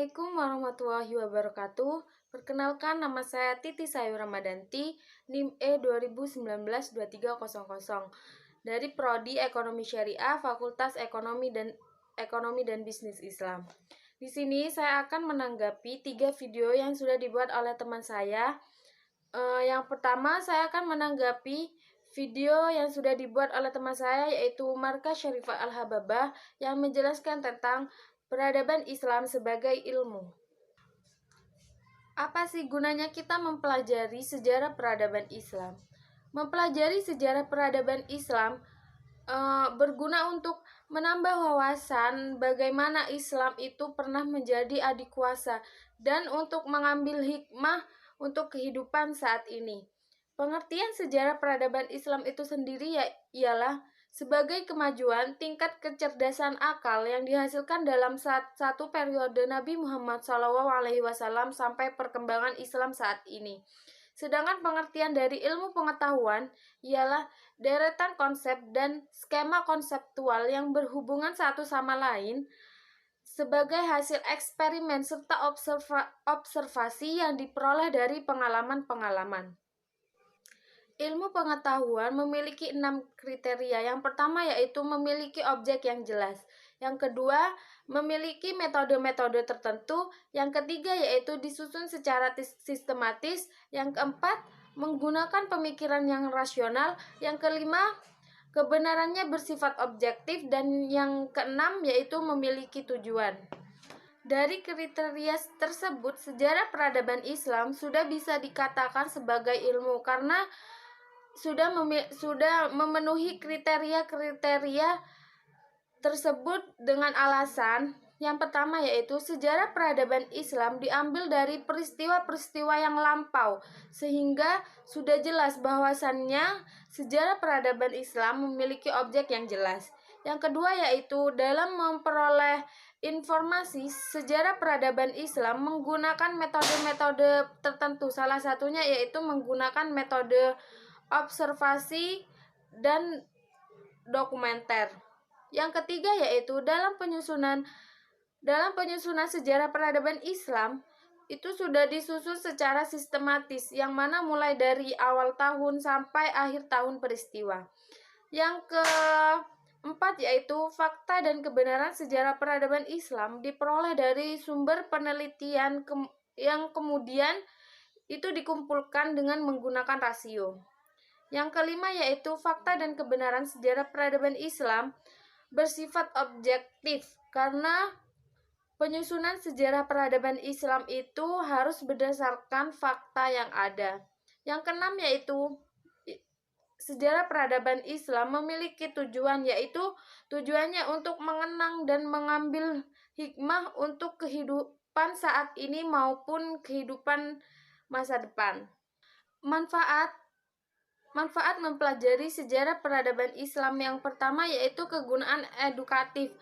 Assalamualaikum warahmatullahi wabarakatuh. Perkenalkan, nama saya Titi Sayu Ramadanti, NIM E 2019-2300 dari Prodi Ekonomi Syariah, Fakultas Ekonomi dan Bisnis Islam. Di sini saya akan menanggapi 3 video yang sudah dibuat oleh teman saya. Yang pertama, saya akan menanggapi video yang sudah dibuat oleh teman saya, yaitu Markaz Syarifah Al-Hababah, yang menjelaskan tentang peradaban Islam sebagai ilmu. Apa sih gunanya kita mempelajari sejarah peradaban Islam? Mempelajari sejarah peradaban Islam berguna untuk menambah wawasan bagaimana Islam itu pernah menjadi adik kuasa dan untuk mengambil hikmah untuk kehidupan saat ini. Pengertian sejarah peradaban Islam itu sendiri ialah sebagai kemajuan tingkat kecerdasan akal yang dihasilkan dalam satu periode Nabi Muhammad SAW sampai perkembangan Islam saat ini. Sedangkan pengertian dari ilmu pengetahuan ialah deretan konsep dan skema konseptual yang berhubungan satu sama lain sebagai hasil eksperimen serta observasi yang diperoleh dari pengalaman-pengalaman. Ilmu pengetahuan memiliki 6 kriteria. Yang pertama yaitu memiliki objek yang jelas. Yang kedua, memiliki metode-metode tertentu. Yang ketiga yaitu disusun secara sistematis. Yang keempat, menggunakan pemikiran yang rasional. Yang kelima, kebenarannya bersifat objektif. Dan yang keenam yaitu memiliki tujuan. Dari kriteria tersebut, sejarah peradaban Islam sudah bisa dikatakan sebagai ilmu karena sudah memenuhi kriteria-kriteria tersebut dengan alasan yang pertama yaitu sejarah peradaban Islam diambil dari peristiwa-peristiwa yang lampau sehingga sudah jelas bahwasannya sejarah peradaban Islam memiliki objek yang jelas. Yang kedua yaitu dalam memperoleh informasi sejarah peradaban Islam menggunakan metode-metode tertentu. Salah satunya yaitu menggunakan metode observasi dan dokumenter. Yang ketiga yaitu dalam penyusunan sejarah peradaban Islam itu sudah disusun secara sistematis yang mana mulai dari awal tahun sampai akhir tahun peristiwa. Yang keempat yaitu fakta dan kebenaran sejarah peradaban Islam diperoleh dari sumber penelitian yang kemudian itu dikumpulkan dengan menggunakan rasio. Yang kelima yaitu fakta dan kebenaran sejarah peradaban Islam bersifat objektif karena penyusunan sejarah peradaban Islam itu harus berdasarkan fakta yang ada. Yang keenam yaitu sejarah peradaban Islam memiliki tujuan, yaitu tujuannya untuk mengenang dan mengambil hikmah untuk kehidupan saat ini maupun kehidupan masa depan. Manfaat mempelajari sejarah peradaban Islam yang pertama yaitu kegunaan edukatif,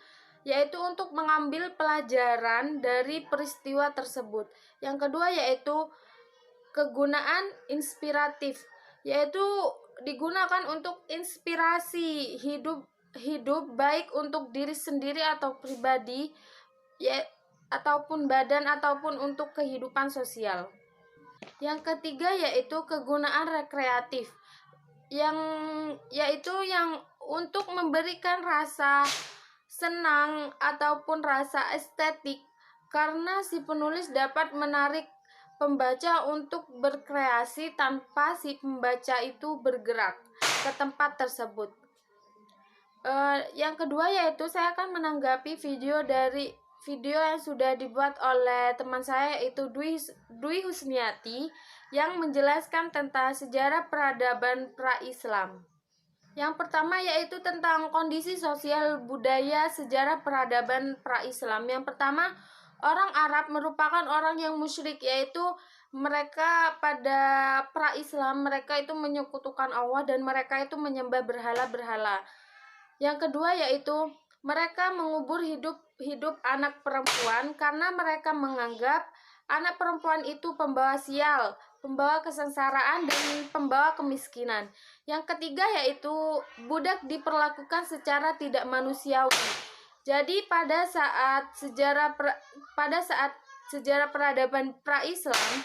yaitu untuk mengambil pelajaran dari peristiwa tersebut. Yang kedua yaitu kegunaan inspiratif, yaitu digunakan untuk inspirasi hidup baik untuk diri sendiri atau pribadi ataupun badan ataupun untuk kehidupan sosial. Yang ketiga yaitu kegunaan rekreatif, yaitu untuk memberikan rasa senang ataupun rasa estetik karena si penulis dapat menarik pembaca untuk berkreasi tanpa si pembaca itu bergerak ke tempat tersebut. Yang kedua yaitu saya akan menanggapi video yang sudah dibuat oleh teman saya yaitu Dwi Husniati yang menjelaskan tentang sejarah peradaban pra-Islam. Yang pertama yaitu tentang kondisi sosial budaya sejarah peradaban pra-Islam. Yang pertama, orang Arab merupakan orang yang musyrik, yaitu mereka pada pra-Islam mereka itu menyekutukan Allah dan mereka itu menyembah berhala-berhala. Yang kedua yaitu mereka mengubur hidup anak perempuan karena mereka menganggap anak perempuan itu pembawa sial, pembawa kesengsaraan, dan pembawa kemiskinan. Yang ketiga yaitu budak diperlakukan secara tidak manusiawi. Jadi pada saat sejarah peradaban pra-Islam,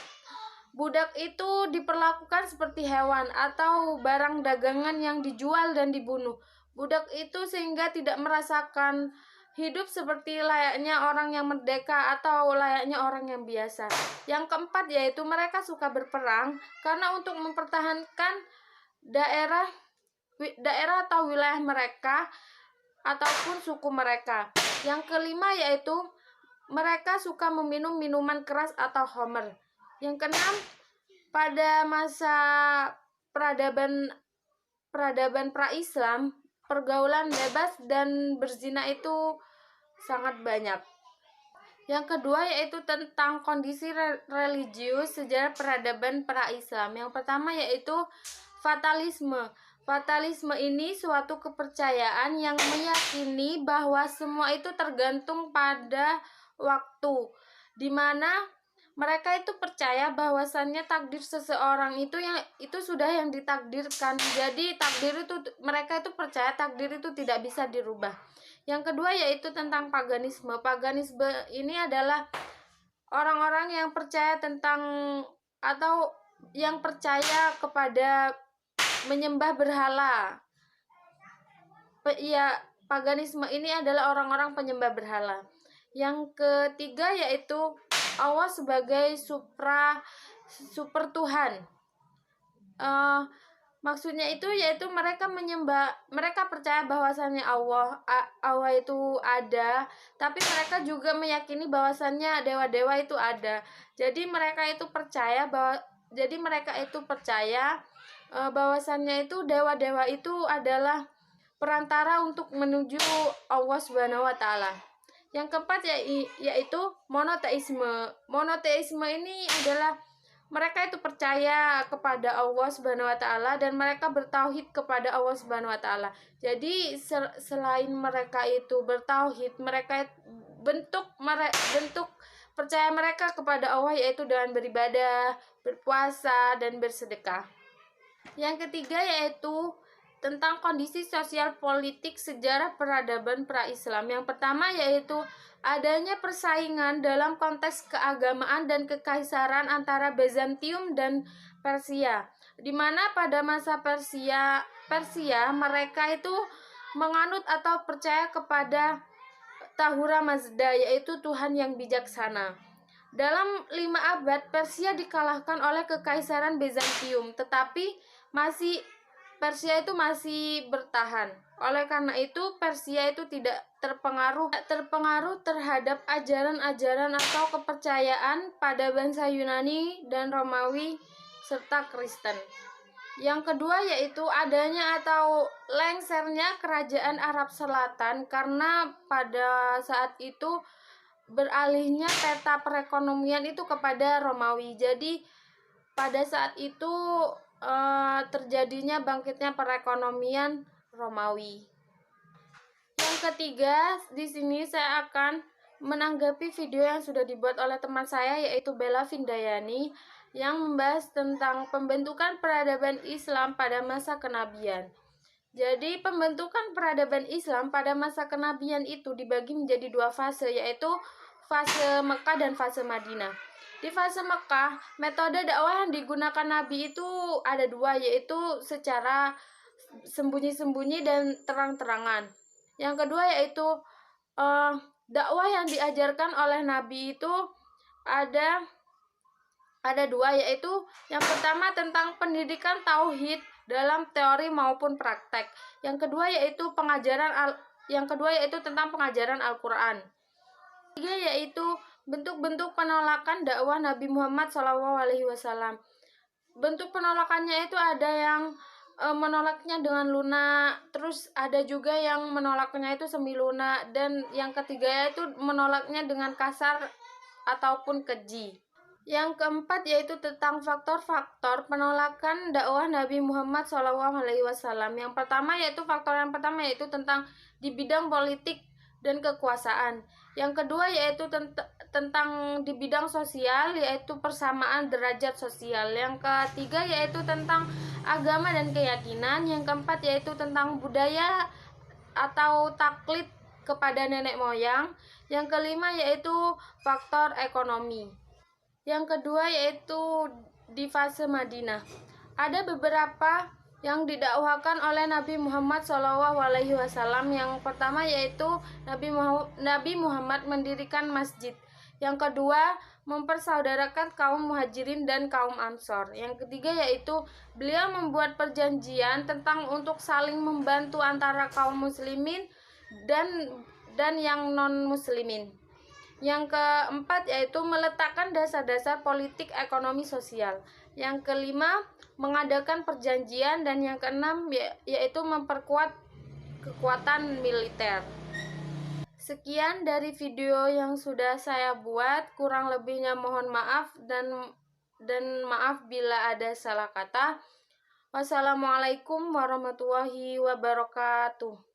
budak itu diperlakukan seperti hewan atau barang dagangan yang dijual dan dibunuh. Budak itu sehingga tidak merasakan hidup seperti layaknya orang yang merdeka atau layaknya orang yang biasa. Yang keempat yaitu mereka suka berperang karena untuk mempertahankan daerah atau wilayah mereka ataupun suku mereka. Yang kelima yaitu mereka suka meminum minuman keras atau khamr. Yang keenam, pada masa peradaban pra-Islam, pergaulan bebas dan berzina itu sangat banyak. Yang kedua yaitu tentang kondisi religius sejarah peradaban pra-Islam. Yang pertama yaitu fatalisme. Fatalisme ini suatu kepercayaan yang meyakini bahwa semua itu tergantung pada waktu, di mana mereka itu percaya bahwasannya takdir seseorang itu sudah yang ditakdirkan. Jadi mereka itu percaya takdir itu tidak bisa dirubah. Yang kedua yaitu tentang paganisme. Paganisme ini adalah orang-orang yang percaya tentang atau yang percaya kepada menyembah berhala. Ya, paganisme ini adalah orang-orang penyembah berhala. Yang ketiga yaitu Allah sebagai super Tuhan. Maksudnya itu yaitu mereka percaya bahwasannya Allah itu ada, tapi mereka juga meyakini bahwasannya dewa-dewa itu ada. Jadi mereka itu percaya bahwasannya itu dewa-dewa itu adalah perantara untuk menuju Allah Subhanahu wa taala. Yang keempat yaitu monoteisme. Monoteisme ini adalah mereka itu percaya kepada Allah Subhanahu wa taala dan mereka bertauhid kepada Allah Subhanahu wa taala. Jadi selain mereka itu bertauhid, bentuk percaya mereka kepada Allah yaitu dengan beribadah, berpuasa dan bersedekah. Yang ketiga yaitu tentang kondisi sosial politik sejarah peradaban pra-Islam. Yang pertama yaitu adanya persaingan dalam konteks keagamaan dan kekaisaran antara Bizantium dan Persia, di mana pada masa Persia mereka itu menganut atau percaya kepada Tahura Mazda, yaitu Tuhan yang bijaksana. Dalam 5 abad Persia dikalahkan oleh kekaisaran Bizantium, tetapi Persia itu masih bertahan. Oleh karena itu Persia itu tidak terpengaruh terhadap ajaran-ajaran atau kepercayaan pada bangsa Yunani dan Romawi serta Kristen. Yang kedua yaitu adanya atau lengsernya kerajaan Arab Selatan karena pada saat itu beralihnya peta perekonomian itu kepada Romawi. Jadi pada saat itu terjadinya bangkitnya perekonomian Romawi. Yang ketiga, di sini saya akan menanggapi video yang sudah dibuat oleh teman saya yaitu Bella Vindayani yang membahas tentang pembentukan peradaban Islam pada masa kenabian. Jadi pembentukan peradaban Islam pada masa kenabian itu dibagi menjadi 2 fase, yaitu fase Mekah dan fase Madinah. Di fase Mekah, metode dakwah yang digunakan Nabi itu ada 2, yaitu secara sembunyi-sembunyi dan terang-terangan. Yang kedua yaitu dakwah yang diajarkan oleh Nabi itu ada 2, yaitu yang pertama tentang pendidikan tauhid dalam teori maupun praktek. Yang kedua yaitu tentang pengajaran Al-Qur'an. Ketiga yaitu bentuk-bentuk penolakan dakwah Nabi Muhammad SAW. Bentuk penolakannya itu ada yang menolaknya dengan lunak, terus ada juga yang menolaknya itu semi lunak, dan yang ketiga itu menolaknya dengan kasar ataupun keji. Yang keempat yaitu tentang faktor-faktor penolakan dakwah Nabi Muhammad SAW. Yang pertama yaitu tentang di bidang politik dan kekuasaan. Yang kedua yaitu tentang di bidang sosial, yaitu persamaan derajat sosial. Yang ketiga yaitu tentang agama dan keyakinan. Yang keempat yaitu tentang budaya atau taklid kepada nenek moyang. Yang kelima yaitu faktor ekonomi. Yang kedua yaitu di fase Madinah. Ada beberapa yang didakwahkan oleh Nabi Muhammad SAW. Yang pertama yaitu Nabi Muhammad mendirikan masjid. Yang kedua, mempersaudarakan kaum muhajirin dan kaum ansor. Yang ketiga yaitu beliau membuat perjanjian tentang untuk saling membantu antara kaum muslimin dan yang non muslimin. Yang keempat yaitu meletakkan dasar-dasar politik ekonomi sosial. Yang kelima, mengadakan perjanjian, dan yang keenam yaitu memperkuat kekuatan militer. Sekian dari video yang sudah saya buat, kurang lebihnya mohon maaf dan maaf bila ada salah kata. Wassalamualaikum warahmatullahi wabarakatuh.